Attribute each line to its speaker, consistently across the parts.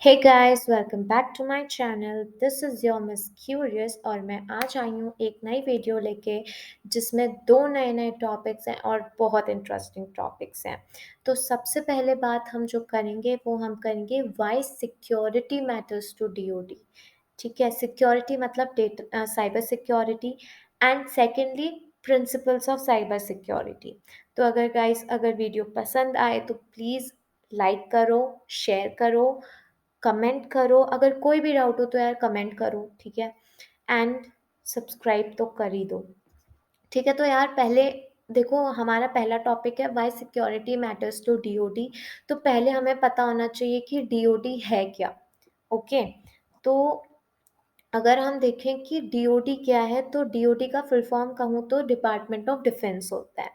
Speaker 1: Hey guys welcome back to my channel. This is your Miss Curious और मैं आज आई हूँ एक नई वीडियो लेके जिसमें दो नए नए टॉपिक्स हैं और बहुत इंटरेस्टिंग टॉपिक्स हैं। तो सबसे पहले बात हम जो करेंगे वो हम करेंगे why security matters to DOD. ठीक है, सिक्योरिटी मतलब data cyber security and secondly principles of cyber security. तो अगर गाइस अगर वीडियो पसंद आए तो प्लीज़ लाइक करो, शेयर करो, कमेंट करो। अगर कोई भी डाउट हो तो यार कमेंट करो, ठीक है। एंड सब्सक्राइब तो कर ही दो, ठीक है। तो यार पहले देखो, हमारा पहला टॉपिक है why security matters to DOD. तो पहले हमें पता होना चाहिए कि डीओडी है क्या। ओके, तो अगर हम देखें कि डीओडी क्या है तो डीओडी का फुल फॉर्म कहूँ तो डिपार्टमेंट ऑफ डिफेंस होता है।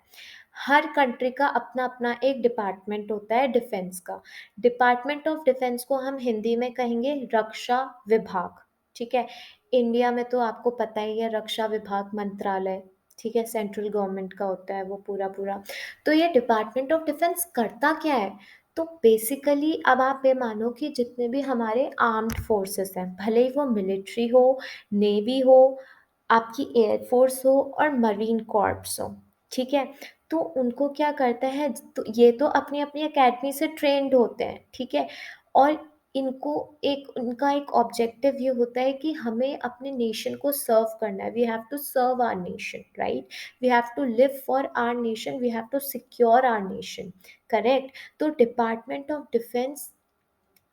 Speaker 1: हर कंट्री का अपना अपना एक डिपार्टमेंट होता है डिफेंस का। डिपार्टमेंट ऑफ डिफेंस को हम हिंदी में कहेंगे रक्षा विभाग, ठीक है। इंडिया में तो आपको पता ही है रक्षा विभाग मंत्रालय, ठीक है, सेंट्रल गवर्नमेंट का होता है वो पूरा पूरा। तो ये डिपार्टमेंट ऑफ डिफेंस करता क्या है? तो बेसिकली अब आप ये मानो कि जितने भी हमारे आर्म्ड फोर्सेस हैं, भले ही वो मिलिट्री हो, नेवी हो, आपकी एयरफोर्स हो और मरीन कॉर्प्स हो, ठीक है। तो उनको क्या करता है, तो ये तो अपनी अपनी एकेडमी से ट्रेंड होते हैं, ठीक है। और इनको एक उनका एक ऑब्जेक्टिव ये होता है कि हमें अपने नेशन को सर्व करना है। We have to serve our nation, right. We have to live for our nation, we have to secure our nation, correct. तो डिपार्टमेंट ऑफ डिफेंस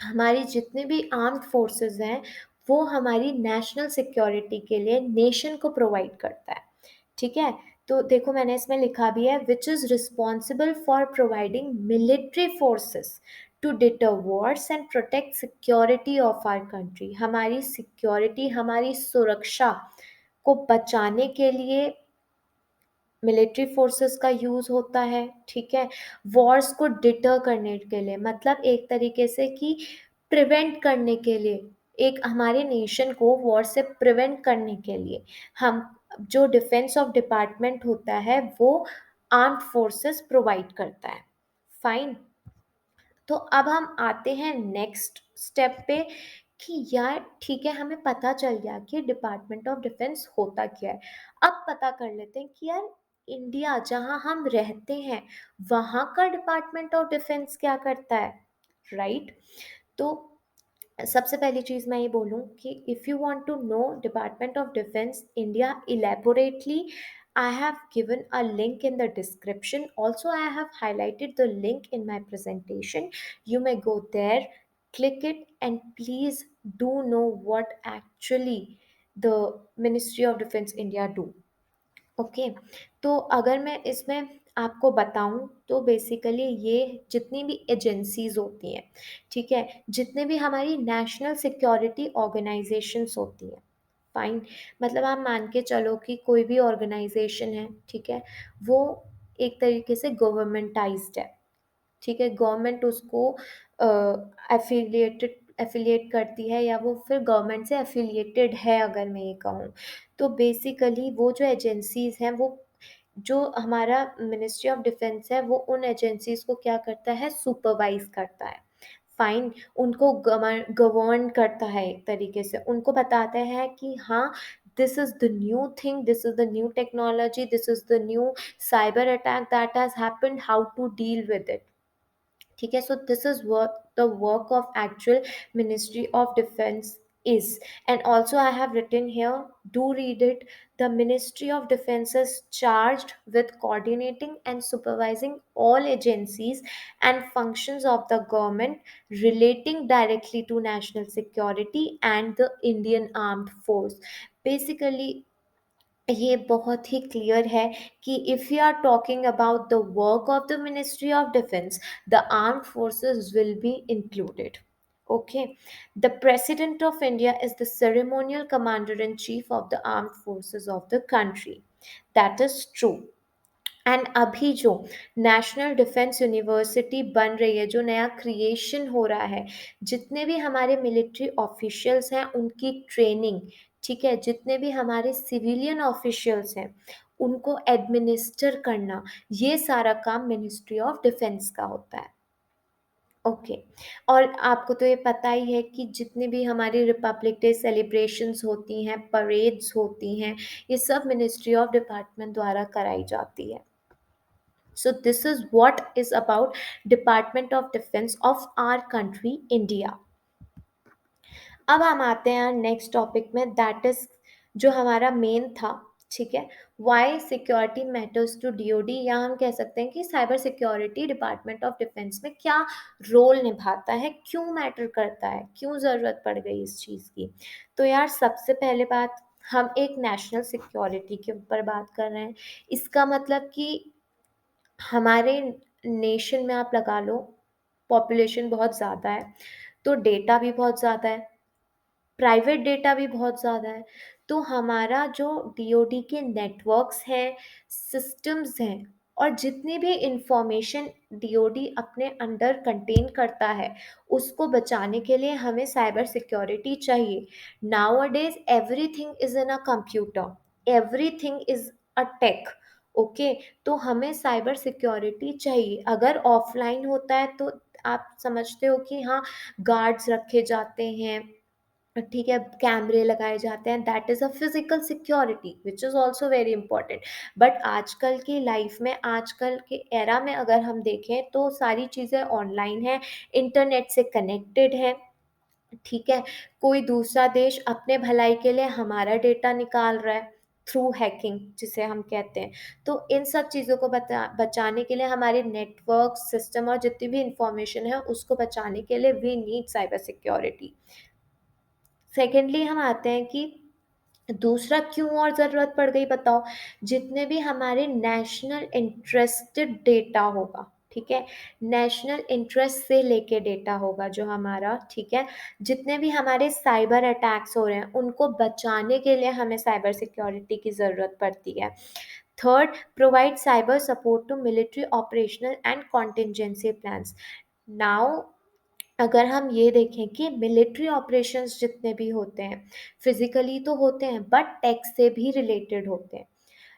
Speaker 1: हमारी जितने भी आर्म्ड फोर्सेस हैं वो हमारी नेशनल सिक्योरिटी के लिए नेशन को प्रोवाइड करता है, ठीक है। तो देखो मैंने इसमें लिखा भी है which is responsible for providing military forces to deter wars and protect security of our country. हमारी सिक्योरिटी, हमारी सुरक्षा को बचाने के लिए मिलिट्री फोर्सेस का यूज़ होता है, ठीक है। वॉर्स को डिटर करने के लिए, मतलब एक तरीके से कि प्रिवेंट करने के लिए, एक हमारे नेशन को वॉर से प्रिवेंट करने के लिए हम जो डिफेंस ऑफ डिपार्टमेंट होता है वो आर्म्ड फोर्सेस प्रोवाइड करता है। फाइन। तो अब हम आते हैं नेक्स्ट स्टेप पे कि यार ठीक है, हमें पता चल गया कि डिपार्टमेंट ऑफ डिफेंस होता क्या है। अब पता कर लेते हैं कि यार इंडिया जहाँ हम रहते हैं वहाँ का डिपार्टमेंट ऑफ डिफेंस क्या करता है, राइट। तो सबसे पहली चीज़ मैं ये बोलूँ कि if you want to know department of defence India elaborately, I have given a link in the description. Also, I have highlighted the link in my presentation. You may go there, click it, and please do know what actually the Ministry of Defense India do. Okay, तो अगर मैं इसमें आपको बताऊं तो basically ये जितनी भी एजेंसीज होती हैं, ठीक है, जितने भी हमारी नेशनल सिक्योरिटी ऑर्गेनाइजेशंस होती हैं, फाइन। मतलब आप मान के चलो कि कोई भी ऑर्गेनाइजेशन है, ठीक है, वो एक तरीके से गवर्नमेंटाइज्ड है, ठीक है। गवर्नमेंट उसको एफिलिएट करती है या वो फिर गवर्नमेंट से एफिलिएटेड है अगर मैं ये कहूँ। तो बेसिकली वो जो एजेंसीज़ हैं वो, जो हमारा मिनिस्ट्री ऑफ डिफेंस है वो उन एजेंसीज़ को क्या करता है, सुपरवाइज करता है, फाइन। उनको गवर्न करता है, एक तरीके से उनको बताता है कि हाँ, this is the new thing, this is the new technology, this is the new cyber attack that has happened, how to deal with it, ठीक है। So this is what the work of actual Ministry of Defense is. And also I have written here, do read it. The Ministry of Defense is charged with coordinating and supervising all agencies and functions of the government relating directly to national security and the Indian Armed Force. Basically ये बहुत ही clear है कि if you are talking about the work of the ministry of defence, the armed forces will be included. Okay, the president of India is the ceremonial commander in chief of the armed forces of the country, that is true. And अभी जो national defence university बन रही है, जो नया creation हो रहा है, जितने भी हमारे मिलिट्री ऑफिशियल्स हैं उनकी ट्रेनिंग, ठीक है, जितने भी हमारे सिविलियन ऑफिशियल्स हैं उनको एडमिनिस्टर करना, ये सारा काम मिनिस्ट्री ऑफ डिफेंस का होता है, ओके। और आपको तो ये पता ही है कि जितनी भी हमारी रिपब्लिक डे सेलिब्रेशंस होती हैं, परेड्स होती हैं, ये सब मिनिस्ट्री ऑफ डिपार्टमेंट द्वारा कराई जाती है। So this is what is about department of defence of our country India. अब हम आते हैं नेक्स्ट टॉपिक में, दैट इज जो हमारा मेन था, ठीक है, why security matters to DOD, या हम कह सकते हैं कि cyber security department of defence में क्या रोल निभाता है, क्यों मैटर करता है, क्यों ज़रूरत पड़ गई इस चीज़ की। तो यार सबसे पहले बात, हम एक नेशनल सिक्योरिटी के ऊपर बात कर रहे हैं। इसका मतलब कि हमारे नेशन में आप लगा लो, पॉपुलेशन बहुत ज़्यादा है, तो डेटा भी बहुत ज़्यादा है, प्राइवेट डेटा भी बहुत ज़्यादा है। तो हमारा जो डीओडी के नेटवर्क्स हैं, सिस्टम्स हैं, और जितनी भी इंफॉर्मेशन डीओडी अपने अंडर कंटेन करता है, उसको बचाने के लिए हमें साइबर सिक्योरिटी चाहिए। Nowadays everything is in a computer, everything is a tech. Okay, तो हमें साइबर सिक्योरिटी चाहिए। अगर ऑफलाइन होता है तो आप समझते हो कि हाँ, गार्ड्स रखे जाते हैं, ठीक है, कैमरे लगाए जाते हैं, that is a physical security which is also very important. But आजकल की लाइफ में, आजकल के एरा में अगर हम देखें तो सारी चीज़ें ऑनलाइन है, इंटरनेट से कनेक्टेड है, ठीक है। कोई दूसरा देश अपने भलाई के लिए हमारा डेटा निकाल रहा है थ्रू हैकिंग, जिसे हम कहते हैं। तो इन सब चीज़ों को बचाने के लिए, हमारे नेटवर्क सिस्टम और जितनी भी इंफॉर्मेशन है उसको बचाने के लिए, we need cyber security. Secondly हम आते हैं कि दूसरा क्यों और ज़रूरत पड़ गई बताओ। जितने भी हमारे नेशनल इंटरेस्टेड डेटा होगा, ठीक है, नेशनल इंटरेस्ट से लेके डेटा होगा जो हमारा, ठीक है, जितने भी हमारे साइबर अटैक्स हो रहे हैं उनको बचाने के लिए हमें साइबर सिक्योरिटी की ज़रूरत पड़ती है। Third, provide cyber support to military operational and contingency plans. Now अगर हम ये देखें कि मिलिट्री ऑपरेशंस जितने भी होते हैं, फिजिकली तो होते हैं बट टेक से भी रिलेटेड होते हैं,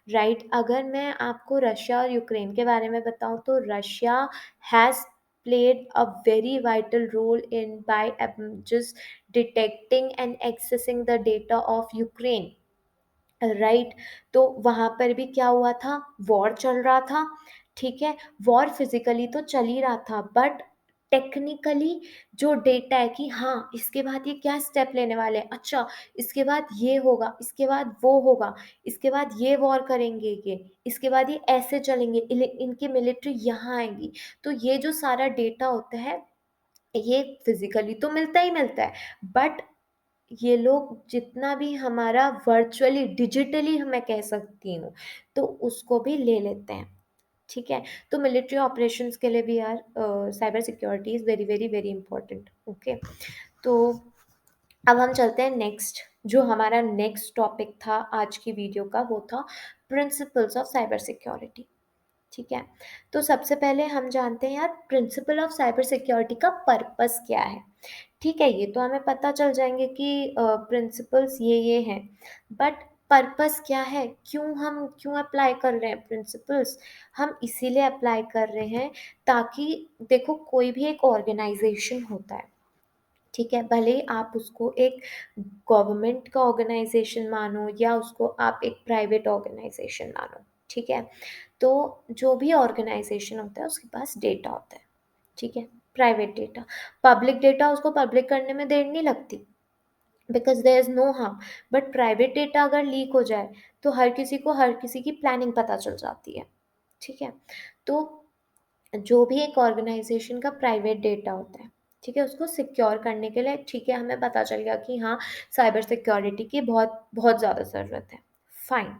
Speaker 1: राइट। अगर मैं आपको रशिया और यूक्रेन के बारे में बताऊं तो Russia has played a very vital role in by just detecting and accessing the data of Ukraine, right. तो वहाँ पर भी क्या हुआ था, वॉर चल रहा था, ठीक है, वॉर फिजिकली तो चल ही रहा था बट टेक्निकली जो डेटा है कि हाँ इसके बाद ये क्या स्टेप लेने वाले हैं, अच्छा इसके बाद ये होगा, इसके बाद वो होगा, इसके बाद ये वॉर करेंगे, ये इसके बाद ये ऐसे चलेंगे, इनकी मिलिट्री यहाँ आएगी। तो ये जो सारा डेटा होता है, ये फिजिकली तो मिलता ही मिलता है, बट ये लोग जितना भी हमारा वर्चुअली डिजिटली मैं कह सकती हूँ, तो उसको भी ले लेते हैं, ठीक है। तो मिलिट्री ऑपरेशंस के लिए भी यार cyber security is very very very important. Okay, तो अब हम चलते हैं नेक्स्ट, जो हमारा नेक्स्ट टॉपिक था आज की वीडियो का, वो था प्रिंसिपल्स ऑफ साइबर सिक्योरिटी, ठीक है। तो सबसे पहले हम जानते हैं यार प्रिंसिपल ऑफ साइबर सिक्योरिटी का पर्पस क्या है, ठीक है। ये तो हमें पता चल जाएंगे कि प्रिंसिपल्स ये हैं, बट पर्पस क्या है, क्यों अप्लाई कर रहे हैं प्रिंसिपल्स। हम इसीलिए अप्लाई कर रहे हैं ताकि देखो, कोई भी एक ऑर्गेनाइजेशन होता है, ठीक है, भले ही आप उसको एक गवर्नमेंट का ऑर्गेनाइजेशन मानो या उसको आप एक प्राइवेट ऑर्गेनाइजेशन मानो, ठीक है। तो जो भी ऑर्गेनाइजेशन होता है उसके पास डेटा होता है, ठीक है, प्राइवेट डेटा, पब्लिक डेटा, उसको पब्लिक करने में देर नहीं लगती, because there is no harm. But private data अगर लीक हो जाए तो हर किसी को हर किसी की प्लानिंग पता चल जाती है, ठीक है। तो जो भी एक ऑर्गेनाइजेशन का प्राइवेट डेटा होता है, ठीक है, उसको सिक्योर करने के लिए, ठीक है, हमें पता चल गया कि हाँ साइबर सिक्योरिटी की बहुत बहुत ज़्यादा ज़रूरत है, फाइन।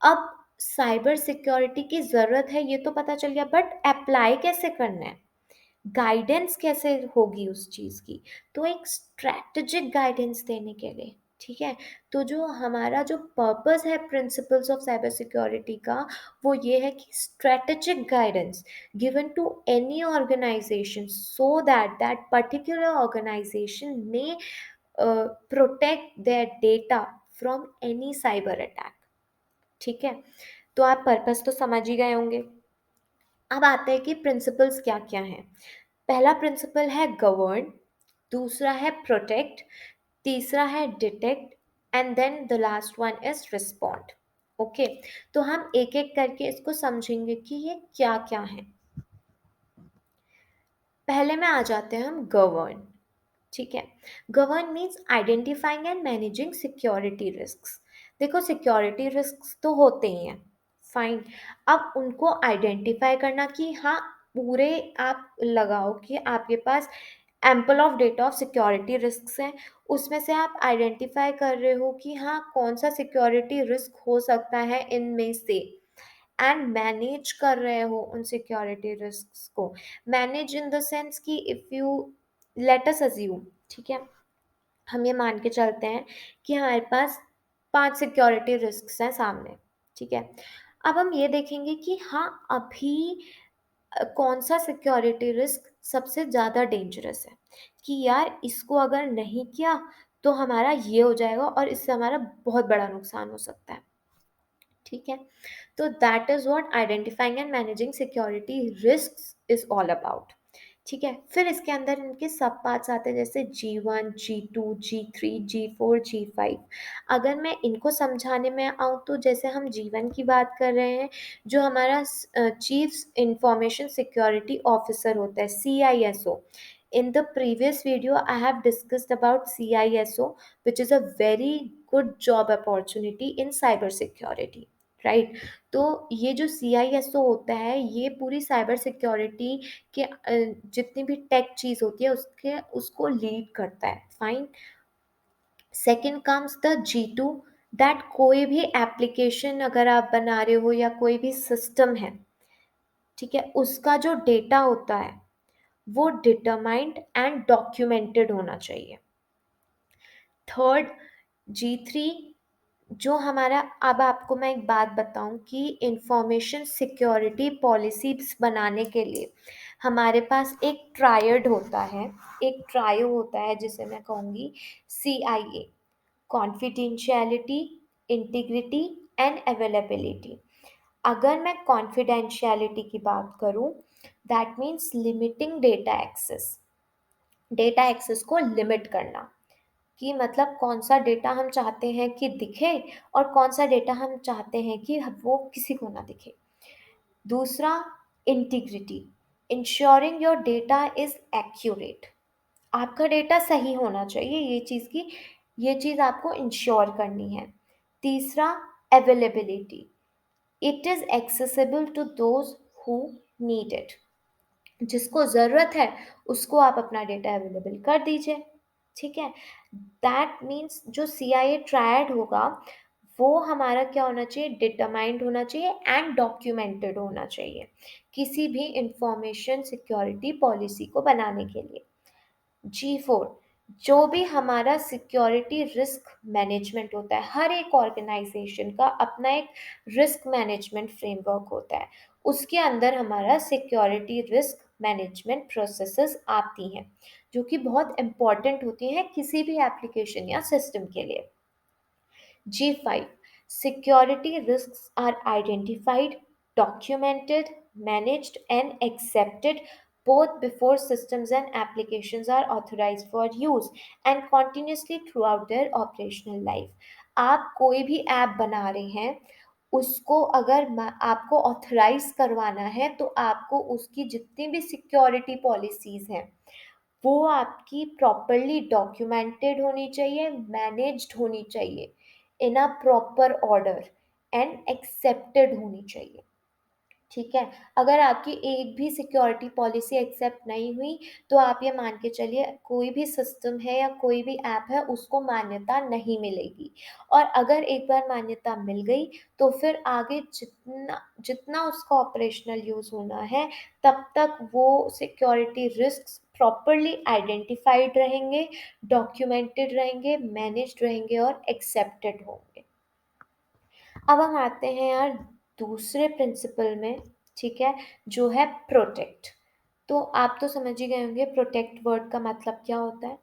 Speaker 1: अब साइबर सिक्योरिटी की ज़रूरत है ये तो पता चल गया, बट अप्लाई कैसे करना है, गाइडेंस कैसे होगी उस चीज़ की। तो एक स्ट्रैटेजिक गाइडेंस देने के लिए, ठीक है। तो जो हमारा जो पर्पस है प्रिंसिपल्स ऑफ साइबर सिक्योरिटी का, वो ये है कि strategic guidance given to any organisation so that that particular organisation may protect their data from any cyber attack, ठीक है। तो आप पर्पस तो समझ ही गए होंगे। अब आते हैं कि प्रिंसिपल्स क्या क्या हैं। पहला प्रिंसिपल है गवर्न, दूसरा है प्रोटेक्ट, तीसरा है detect and then the last one is respond. Okay, तो हम एक एक करके इसको समझेंगे कि ये क्या क्या है। पहले में आ जाते हैं हम गवर्न। ठीक है, govern means identifying and managing security risks. देखो सिक्योरिटी रिस्क्स तो होते ही हैं, फाइन। अब उनको आइडेंटिफाई करना कि हाँ, पूरे आप लगाओ कि आपके पास ample of data of security risks हैं, उसमें से आप आइडेंटिफाई कर रहे हो कि हाँ कौन सा सिक्योरिटी रिस्क हो सकता है इनमें से, एंड मैनेज कर रहे हो उन सिक्योरिटी रिस्क्स को। मैनेज इन द सेंस कि if you let us assume, ठीक है, हम ये मान के चलते हैं कि हमारे पास 5 सिक्योरिटी रिस्क्स हैं सामने। ठीक है, अब हम ये देखेंगे कि हाँ अभी कौन सा सिक्योरिटी रिस्क सबसे ज़्यादा डेंजरस है, कि यार इसको अगर नहीं किया तो हमारा ये हो जाएगा और इससे हमारा बहुत बड़ा नुकसान हो सकता है। ठीक है, तो that is what identifying and managing security risks is all about. ठीक है, फिर इसके अंदर इनके सब पार्ट्स आते हैं जैसे G1, G2, G3, G4, G5। अगर मैं इनको समझाने में आऊँ तो जैसे हम G1 की बात कर रहे हैं, जो हमारा चीफ इंफॉर्मेशन सिक्योरिटी ऑफिसर होता है, CISO। In the previous video, I have discussed about CISO, which is a very good job opportunity in cyber security, right. तो ये जो CISO होता है ये पूरी साइबर सिक्योरिटी के जितनी भी टेक चीज़ होती है उसके उसको लीड करता है, fine. Second comes the G2, that कोई भी एप्लीकेशन अगर आप बना रहे हो या कोई भी सिस्टम है, ठीक है, उसका जो डेटा होता है वो डिटरमाइंड एंड डॉक्यूमेंटेड होना चाहिए। थर्ड G3, जो हमारा, अब आपको मैं एक बात बताऊं कि इंफॉर्मेशन सिक्योरिटी पॉलिसीज बनाने के लिए हमारे पास एक ट्रायड होता है, एक ट्रायो होता है जिसे मैं कहूँगी CIA, confidentiality, integrity and availability. अगर मैं कॉन्फिडेंशियलिटी की बात करूं, that means limiting data access, data access को लिमिट करना, कि मतलब कौन सा डेटा हम चाहते हैं कि दिखे और कौन सा डेटा हम चाहते हैं कि वो किसी को ना दिखे। दूसरा integrity, ensuring your data is accurate, आपका डेटा सही होना चाहिए, ये चीज़ आपको इंश्योर करनी है। तीसरा availability, it is accessible to those who need it, जिसको ज़रूरत है उसको आप अपना डेटा अवेलेबल कर दीजिए। ठीक है, दैट मीन्स जो CIA ट्रायड होगा वो हमारा क्या होना चाहिए, डिटरमाइंड होना चाहिए एंड डॉक्यूमेंटेड होना चाहिए किसी भी इंफॉर्मेशन सिक्योरिटी पॉलिसी को बनाने के लिए। G4, जो भी हमारा सिक्योरिटी रिस्क मैनेजमेंट होता है, हर एक ऑर्गेनाइजेशन का अपना एक रिस्क मैनेजमेंट फ्रेमवर्क होता है, उसके अंदर हमारा सिक्योरिटी रिस्क मैनेजमेंट प्रोसेसेस आती हैं जो कि बहुत इंपॉर्टेंट होती हैं किसी भी एप्लीकेशन या सिस्टम के लिए। G5, security risks are identified, documented, managed, and accepted both before systems and applications are authorized for use and continuously throughout their operational life. आप कोई भी ऐप बना रहे हैं, उसको अगर आपको ऑथराइज करवाना है तो आपको उसकी जितनी भी सिक्योरिटी पॉलिसीज हैं वो आपकी प्रॉपरली डॉक्यूमेंटेड होनी चाहिए, मैनेज्ड होनी चाहिए in a proper order and accepted होनी चाहिए। ठीक है, अगर आपकी एक भी सिक्योरिटी पॉलिसी एक्सेप्ट नहीं हुई तो आप ये मान के चलिए कोई भी सिस्टम है या कोई भी ऐप है उसको मान्यता नहीं मिलेगी। और अगर एक बार मान्यता मिल गई तो फिर आगे जितना जितना उसका ऑपरेशनल यूज़ होना है तब तक वो सिक्योरिटी रिस्क प्रॉपरली आइडेंटिफाइड रहेंगे, डॉक्यूमेंटेड रहेंगे, मैनेज्ड रहेंगे और एक्सेप्टेड होंगे। अब हम आते हैं यार दूसरे प्रिंसिपल में, ठीक है, जो है प्रोटेक्ट। तो आप तो समझ ही गए होंगे प्रोटेक्ट वर्ड का मतलब क्या होता है।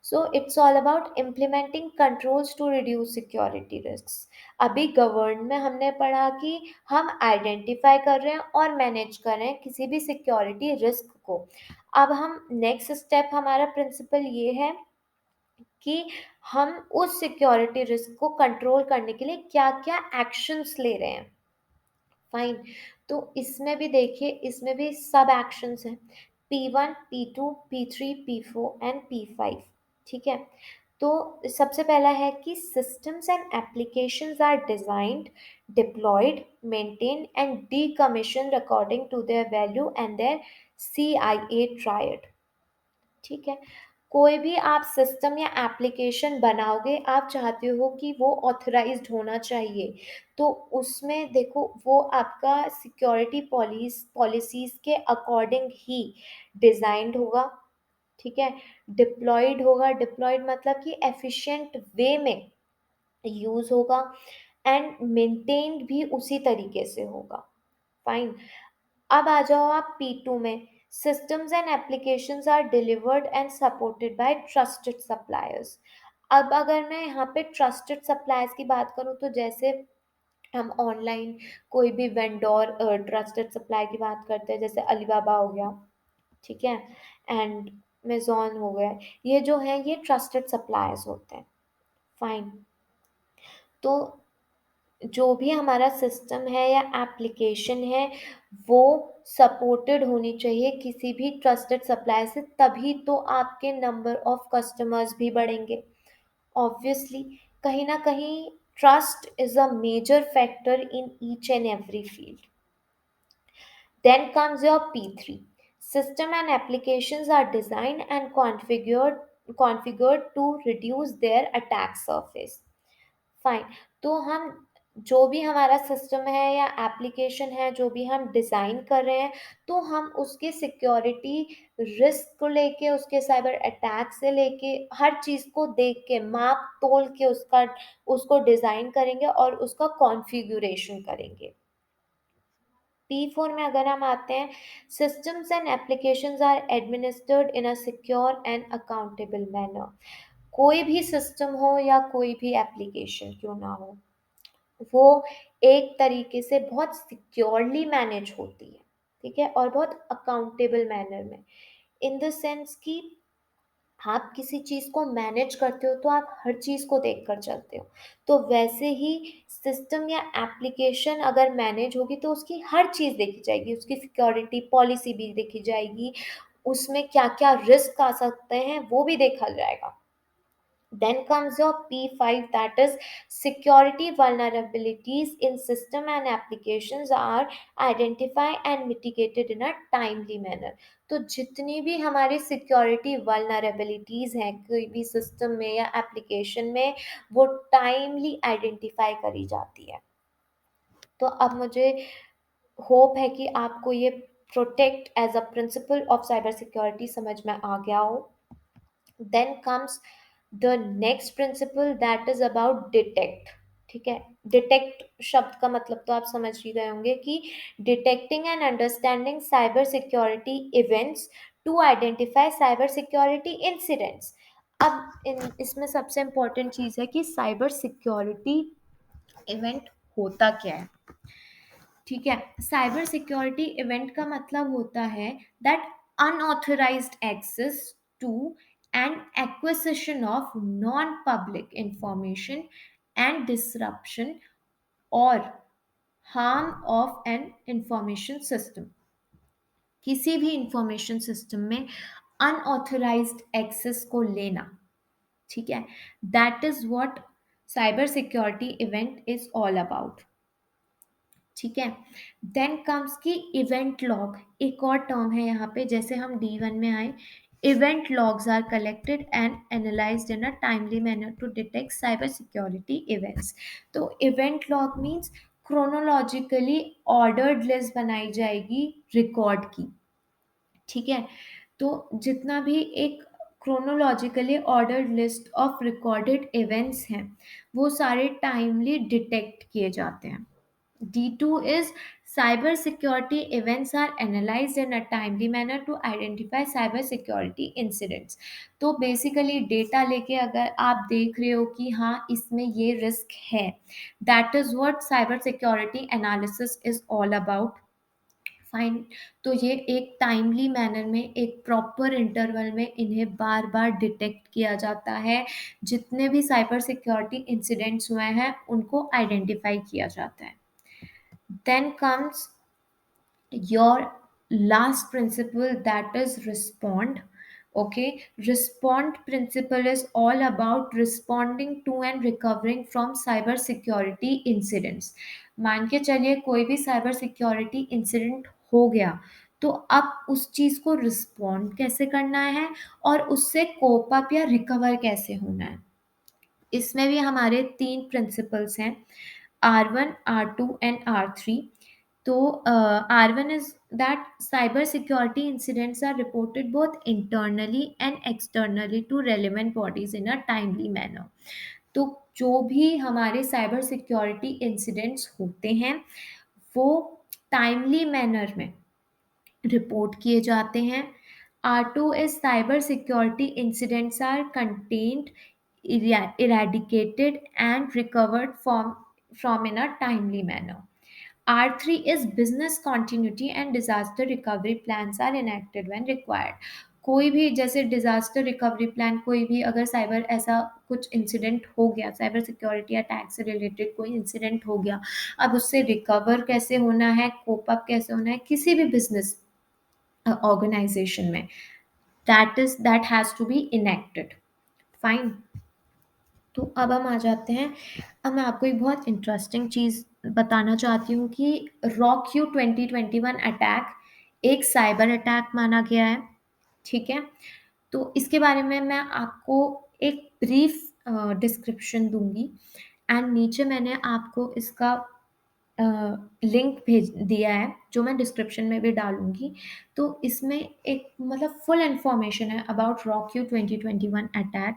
Speaker 1: So it's all about implementing controls to reduce security risks. अभी गवर्न में हमने पढ़ा कि हम आइडेंटिफाई कर रहे हैं और मैनेज कर रहे हैं किसी भी सिक्योरिटी रिस्क को। अब हम नेक्स्ट स्टेप, हमारा प्रिंसिपल ये है कि हम उस सिक्योरिटी रिस्क को कंट्रोल करने के लिए क्या क्या एक्शंस ले रहे हैं। फाइन। तो इसमें भी देखिए, इसमें भी सब एक्शंस हैं, P1, P2, P3, P4 and P5। ठीक है। तो सबसे पहला है कि systems and applications are designed, deployed, maintain and decommission according to their value and their CIA triad. ठीक है। कोई भी आप सिस्टम या एप्लीकेशन बनाओगे, आप चाहते हो कि वो ऑथराइज्ड होना चाहिए, तो उसमें देखो वो आपका सिक्योरिटी पॉलिसीज के अकॉर्डिंग ही डिजाइंड होगा। ठीक है। डिप्लॉयड होगा, डिप्लॉयड मतलब कि एफिशिएंट वे में यूज होगा, एंड मेंटेन्ड भी उसी तरीके से होगा। फाइन। अब आ जाओ आप P2 में। Systems and applications are delivered and supported by trusted suppliers. अब अगर मैं यहाँ पे ट्रस्टेड सप्लायर्स की बात करूँ, तो जैसे हम ऑनलाइन कोई भी वेंडोर ट्रस्टेड सप्लाई की बात करते हैं, जैसे अलीबाबा हो गया, ठीक है, एंड मेजॉन हो गया, ये जो है ये ट्रस्टेड सप्लायर्स होते हैं। फाइन। तो जो भी हमारा सिस्टम है या एप्लीकेशन है, वो सपोर्टेड होनी चाहिए किसी भी ट्रस्टेड सप्लायर से, तभी तो आपके नंबर ऑफ कस्टमर्स भी बढ़ेंगे। ऑब्वियसली, कहीं ना कहीं trust is a major factor in each and every field. Then comes your P3. System and applications are designed and configured to reduce their attack surface. Fine. तो हम जो भी हमारा सिस्टम है या एप्लीकेशन है, जो भी हम डिज़ाइन कर रहे हैं, तो हम उसके सिक्योरिटी रिस्क को लेके, उसके साइबर अटैक से लेके, हर चीज़ को देख के, माप तोल के उसको डिज़ाइन करेंगे और उसका कॉन्फ़िगरेशन करेंगे। P4 में अगर हम आते हैं, systems and applications are administered in a secure and accountable manner. कोई भी सिस्टम हो या कोई भी एप्लीकेशन क्यों ना हो, वो एक तरीके से बहुत सिक्योरली मैनेज होती है। ठीक है। और बहुत अकाउंटेबल मैनर में, इन द सेंस कि आप किसी चीज़ को मैनेज करते हो तो आप हर चीज़ को देख कर चलते हो। तो वैसे ही सिस्टम या एप्लीकेशन अगर मैनेज होगी तो उसकी हर चीज़ देखी जाएगी, उसकी सिक्योरिटी पॉलिसी भी देखी जाएगी, उसमें क्या क्या रिस्क आ सकते हैं वो भी देखा जाएगा। Then comes your P5, that is security vulnerabilities in system and applications are identified and mitigated in a timely manner. तो जितनी भी हमारी सिक्योरिटी vulnerabilities हैं कोई भी सिस्टम में या एप्लीकेशन में, वो टाइमली आइडेंटिफाई करी जाती है। तो अब मुझे होप है कि आपको ये protect as a principle of cyber security समझ में आ गया हो। Then comes the next principle, that is about detect. ठीक है। डिटेक्ट शब्द का मतलब तो आप समझ ही गए होंगे कि detecting and understanding cyber security events to identify cyber security incidents. अब इसमें सबसे इंपॉर्टेंट चीज़ है कि साइबर सिक्योरिटी इवेंट होता क्या है। ठीक है। साइबर सिक्योरिटी इवेंट का मतलब होता है that unauthorised access to and acquisition of non public information and disruption और harm of an information system. किसी भी इंफॉर्मेशन सिस्टम में अनऑथराइज्ड एक्सेस को लेना। ठीक है। That is what cyber security event is all about. ठीक है। Then comes key event log, एक और टर्म है यहाँ पे, जैसे हम D1 में आए, event logs are collected and analysed in a timely manner to detect cyber security events. तो event log means chronologically ordered list बनाई जाएगी रिकॉर्ड की। ठीक है। तो जितना भी एक chronologically ordered list of recorded events हैं, वो सारे टाइमली डिटेक्ट किए जाते हैं। D2 is cyber security events are analyzed in a timely manner to identify cyber security incidents. तो बेसिकली डेटा लेके अगर आप देख रहे हो कि हाँ इसमें ये रिस्क है, that is what cyber security analysis is all about. Fine. तो ये एक टाइमली मैनर में एक प्रॉपर इंटरवल में इन्हें बार बार डिटेक्ट किया जाता है। जितने भी साइबर सिक्योरिटी इंसिडेंट्स हुए हैं उनको आइडेंटिफाई किया जाता है। Then comes your last principle, that is respond. Okay, respond principle is all about responding to and recovering from cyber security incidents. मान के चलिए कोई भी साइबर सिक्योरिटी इंसिडेंट हो गया, तो अब उस चीज को रिस्पॉन्ड कैसे करना है और उससे कोप अप या रिकवर कैसे होना है। इसमें भी हमारे तीन प्रिंसिपल्स हैं, R1, R2 एंड R3। तो R1 is that cyber security incidents are reported both internally and externally to relevant bodies in a timely manner। तो जो भी हमारे साइबर सिक्योरिटी इंसिडेंट्स होते हैं वो टाइमली मैनर में रिपोर्ट किए जाते हैं। R2 is cyber security incidents are contained, eradicated and recovered from in a timely manner. R3 is business continuity and disaster recovery plans are enacted when required। कोई भी जैसे डिजास्टर रिकवरी प्लान, कोई भी अगर cyber ऐसा कुछ incident हो गया, साइबर सिक्योरिटी अटैक से रिलेटेड कोई इंसिडेंट हो गया, अब उससे रिकवर कैसे होना है, कोप अप कैसे होना है किसी भी बिजनेस ऑर्गेनाइजेशन में, that has to be enacted. Fine. तो अब हम आ जाते हैं, अब मैं आपको एक बहुत इंटरेस्टिंग चीज़ बताना चाहती हूँ कि रॉक यू 2021 अटैक एक साइबर अटैक माना गया है। ठीक है, तो इसके बारे में मैं आपको एक ब्रीफ डिस्क्रिप्शन दूंगी एंड नीचे मैंने आपको इसका लिंक भेज दिया है जो मैं डिस्क्रिप्शन में भी डालूंगी। तो इसमें एक मतलब फुल इंफॉर्मेशन है about RockYou 2021 attack.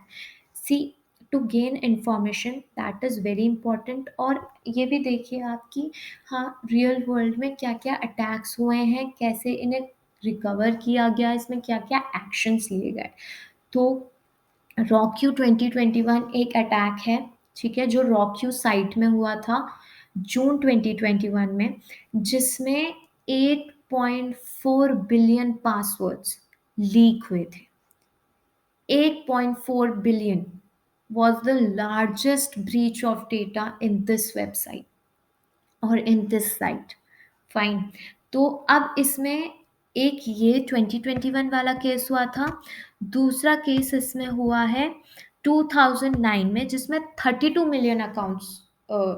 Speaker 1: See, to gain information that is very important. और ये भी देखिए आप कि हाँ रियल वर्ल्ड में क्या क्या अटैक्स हुए हैं, कैसे इन्हें रिकवर किया गया, इसमें क्या क्या एक्शंस लिए गए। तो रॉक्यू 2021 एक अटैक है, ठीक है, जो रॉक्यू साइट में हुआ था जून 2021 में, जिसमें 8.4 बिलियन पासवर्ड्स लीक हुए थे। 8.4 billion was the largest breach of data in this website और इन दिस साइट। फाइन। तो अब इसमें एक ये 2021 वाला केस हुआ था, दूसरा केस इसमें हुआ है 2009 में जिसमें 32 मिलियन अकाउंट्स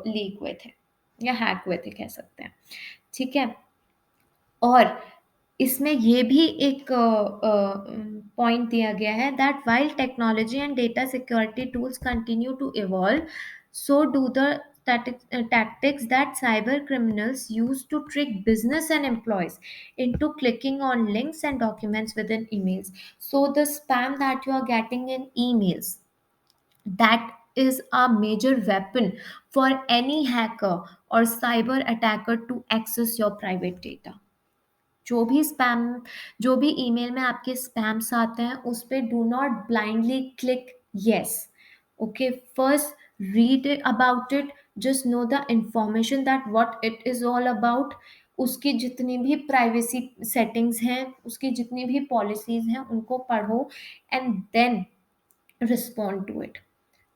Speaker 1: लीक हुए थे या हैक हुए थे कह सकते हैं। ठीक है, और इसमें ये भी एक पॉइंट दिया गया है that while technology and data security tools continue to evolve, so do the tactics that cyber criminals use to trick business and employees into clicking on links and documents within emails. So the spam that you are getting in emails, that is a major weapon for any hacker or cyber attacker to access your private data। जो भी spam, जो भी email में आपके spams आते हैं उस पे do not blindly click yes. Okay, first read about it, just know the information that what it is all about. उसकी जितनी भी प्राइवेसी सेटिंग्स हैं, उसकी जितनी भी पॉलिसीज हैं उनको पढ़ो and then respond to it.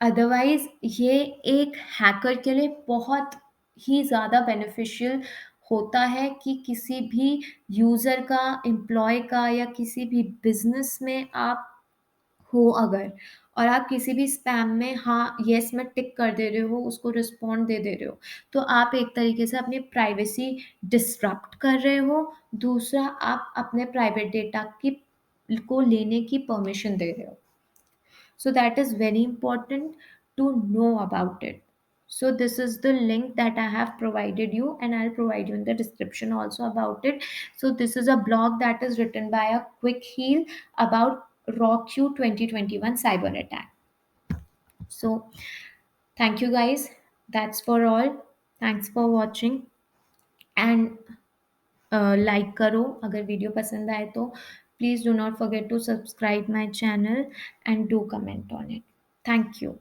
Speaker 1: Otherwise ये एक हैकर के लिए बहुत ही ज़्यादा बेनिफिशियल होता है कि किसी भी यूज़र का, एम्प्लॉय का या किसी भी बिजनेस में आप हो अगर, और आप किसी भी स्पैम में हाँ यस में टिक कर दे रहे हो, उसको रिस्पॉन्ड दे दे रहे हो, तो आप एक तरीके से अपनी प्राइवेसी डिस्ट्रप्ट कर रहे हो। दूसरा, आप अपने प्राइवेट डेटा की को लेने की परमिशन दे रहे हो। So that is very important to know about it. So this is the link that I have provided you and I'll provide you in the description also about it. So this is a blog that is written by a quick heal about ROQ 2021 cyber attack. So thank you guys. That's for all. Thanks for watching. And like करो अगर video पसंद आए तो। Please do not forget to subscribe my channel and do comment on it. Thank you.